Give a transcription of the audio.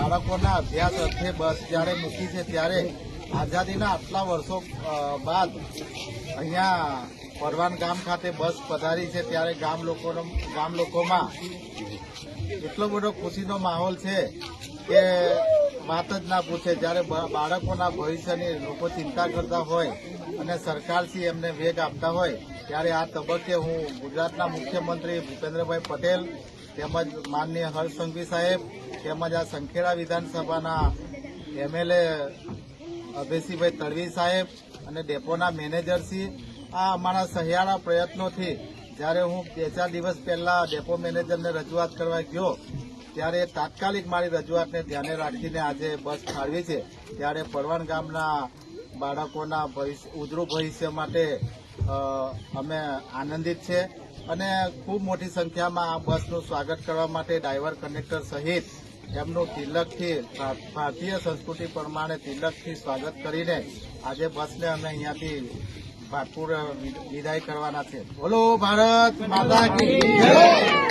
બાળકોના અભ્યાસ અર્થે બસ જ્યારે મૂકી છે ત્યારે આઝાદીના આટલા વર્ષો બાદ અહીંયા પરવાન ગામ ખાતે બસ પધારી છે ત્યારે ગામ લોકોમાં એટલો બધો ખુશીનો માહોલ છે કે વાત જ ના પૂછે। જ્યારે બાળકોના ભવિષ્યની લોકો ચિંતા કરતા હોય અને સરકારથી એમને વેગ આપતા હોય ત્યારે આ તબક્કે હું ગુજરાતના મુખ્યમંત્રી ભૂપેન્દ્રભાઈ પટેલ તેમજ માનનીય હર્ષ સંઘવી સાહેબ તેમજ આ સંખેડા વિધાનસભાના એમએલએ અભયસિંહભાઈ તડવી સાહેબ અને ડેપોના મેનેજરશ્રી આ અમારા સહિયારા પ્રયત્નોથી જ્યારે હું 2-4 દિવસ પહેલા ડેપો મેનેજરને રજૂઆત કરવા ગયો ત્યારે તાત્કાલિક મારી રજૂઆતને ધ્યાને રાખીને આજે બસ ફાળવી છે। ત્યારે પરવાન ગામના બાળકોના ઉજળું ભવિષ્ય માટે અમે આનંદિત છે અને ખૂબ મોટી સંખ્યામાં આ બસનું સ્વાગત કરવા માટે ડ્રાઈવર કંડક્ટર સહિત એમનું તિલકથી ભારતીય સંસ્કૃતિ પ્રમાણે તિલકથી સ્વાગત કરીને આજે બસને અમે અહીંયાથી ભાગપુર વિદાય કરવાના છે। બોલો ભારત માતા કી જય।